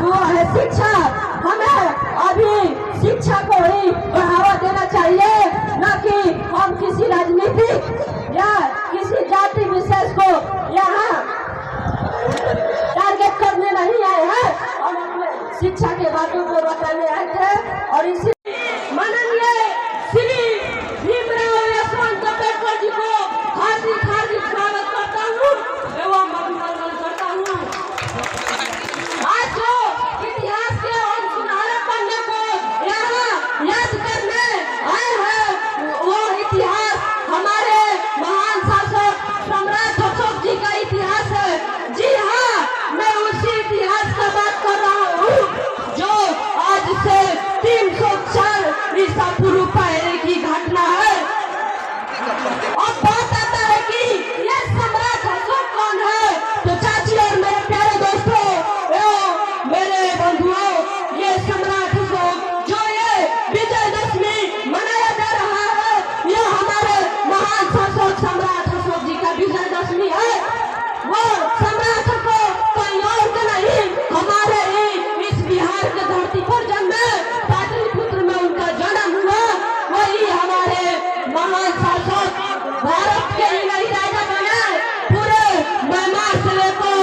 वो है शिक्षा। हमें अभी शिक्षा को ही बढ़ावा देना चाहिए, न कि हम किसी राजनीतिक या किसी जाति विशेष को यहाँ टारगेट करने नहीं आए हैं। हम शिक्षा के बातों को बताने आए थे और इसी माननीय श्री भीमराव यशवंत अम्बेडकर जी को हार्दिक हार्दिक स्वागत करता हूँ एवं अभिनंदन करता हूँ। आज जो इतिहास के हम सुनहरे पन्ने को यहाँ याद करने आए हैं, वो इतिहास हमारे महान शासक सम्राट अशोक जी का इतिहास है। जी हाँ, मैं उसी इतिहास का बात कर रहा हूँ जो आज से 304 ईसा पूर्व पहले की घटना है। अब बात आता है कि ये सम्राट अशोक कौन है, तो चाची और मेरे प्यारे दोस्तों एवं मेरे बंधुओं, ये सम्राट अशोक जो ये विजयदशमी मनाया जा रहा है, ये हमारे महान शासक सम्राट अशोक जी का विजयदशमी है। वो सम्राट अशोक कोई और के नहीं, हमारे ही इस बिहार के धरती पर जन्मे, पाटलिपुत्र में उनका जन्म हुआ। वही हमारे महान शासक भारत के ही नहीं राजा बने, पूरे म्यांमार से लेकर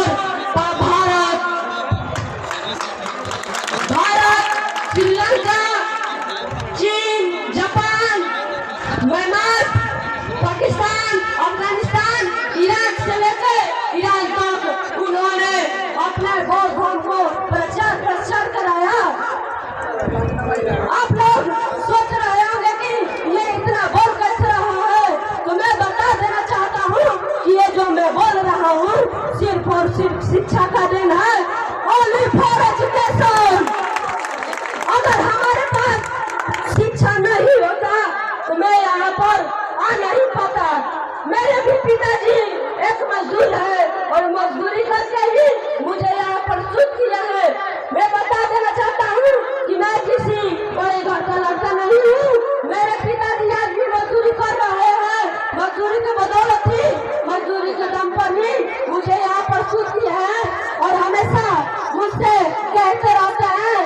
भारत, श्रीलंका, चीन, Japan, Myanmar, Pakistan, Afghanistan, Iraq से लेकर ईरान तक उन्होंने अपने बौद्ध धर्म को प्रचार कराया। आप लोग सोच रहे होंगे कि ये इतना बोल कैसे रहा है, तो मैं बता देना चाहता हूँ कि ये जो मैं बोल रहा हूँ सिर्फ और सिर्फ शिक्षा का दिन है। Only for education. अगर हमारे पास शिक्षा नहीं होता तो मैं यहाँ पर आ नहीं पाता। मेरे भी पिताजी एक मजदूर है और मजदूरी करके ही मुझे यहाँ पर शुद्ध किया है। मैं बता देना चाहता हूँ कि मैं किसी बड़े घर का लड़का नहीं हूँ। मेरे पिताजी आज भी मजदूरी कर रहे हैं, मजदूरी की बदौलत ही, मजदूरी के दम पर ही मुझे यहाँ पर शुद्ध किया है। और हमेशा मुझसे कहते रहते हैं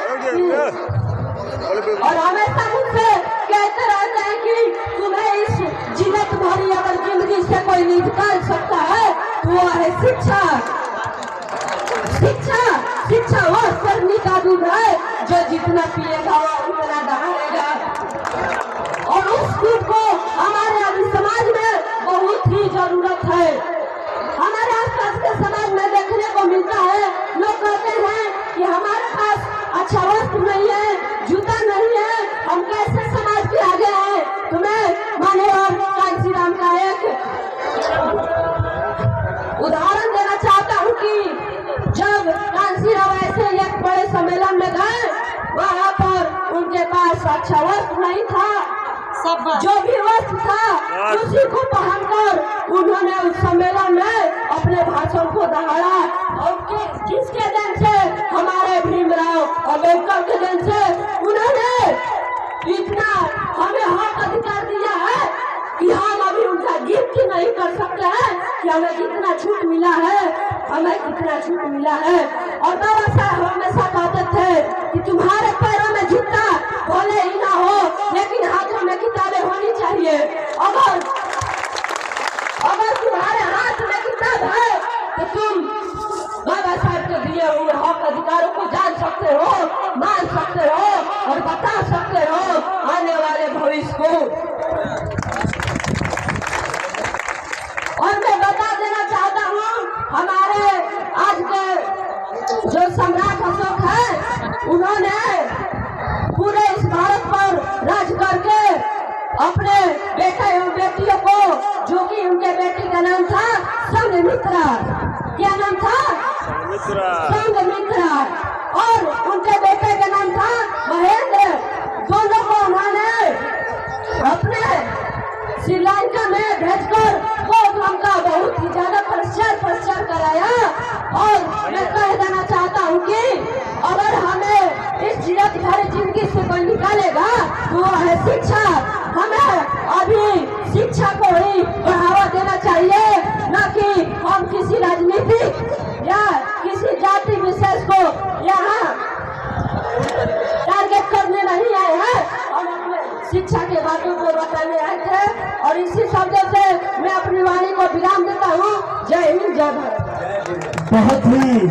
कि तुम्हें इस जीवत भरी अगर जिंदगी से कोई निकाल सकता है तो वो है शिक्षा। शिक्षा वो सरनी का दूध है जो जितना पिएगा वो उतना दहाड़ेगा। और उस दूध को हमारे अभी समाज में बहुत ही जरूरत है। हमारे आसपास के समाज में देखने को मिलता है, लोग कहते हैं कि हमारे पास अच्छा वस्त्र नहीं है, जूता नहीं है, हम कैसे समाज के आगे आए। तो मैं माननीय कांसी राम का एक उदाहरण देना चाहता हूँ कि जब कांसी राम ऐसे एक बड़े सम्मेलन में गए, वहाँ पर उनके पास अच्छा वस्त्र नहीं था, जो भी वस्त्र था उसी को पहनकर उन्होंने उस सम्मेलन में अपने भाषण को दहाड़ा। और किसके दिन से? हमारे भीमराव अम्बेडकर के दिन से उन्होंने इतना हमें हक अधिकार दिया है कि हम अभी उनका गिफ्ट नहीं कर सकते हैं कि हमें कितना छूट मिला है, हमें कितना छूट मिला है। और बाबा साहब हमेशा कहते थे कि तुम्हारे पैरों में जूता भले ही ना हो लेकिन हाथों में किताबें होनी चाहिए। अगर तुम्हारे हाथ में किताब है तो तुम बाबा साहब के दिए हुए हक अधिकारों को जान सकते हो, मान सकते हो और बता सकते हो आने वाले भविष्य को। और मैं बता देना चाहता हूँ हमारे आज के जो सम्राट अशोक है, उन्होंने पूरे इस भारत पर राज करके अपने बेटे एवं बेटियों को, जो कि उनके बेटी का नाम था संघमित्रा, क्या नाम था? संघमित्रा, और उनके बेटे का नाम था महेंद्र। दोनों को उन्होंने अपने श्रीलंका में भेजकर बौद्ध धर्म का बहुत ही ज्यादा प्रचार कराया। और मैं कह देना चाहता हूँ कि अगर हमें इस जीवत भरी जिंदगी से कोई निकालेगा तो वो है शिक्षा। हमें अभी शिक्षा को ही बढ़ावा देना चाहिए, न कि हम किसी राजनीतिक या किसी जाति विशेष को यहाँ शिक्षा के बातों को बताने आए थे और इसी शब्दों से मैं अपनी वाणी को विराम देता हूँ। जय हिंद, जय भारत। बहुत ही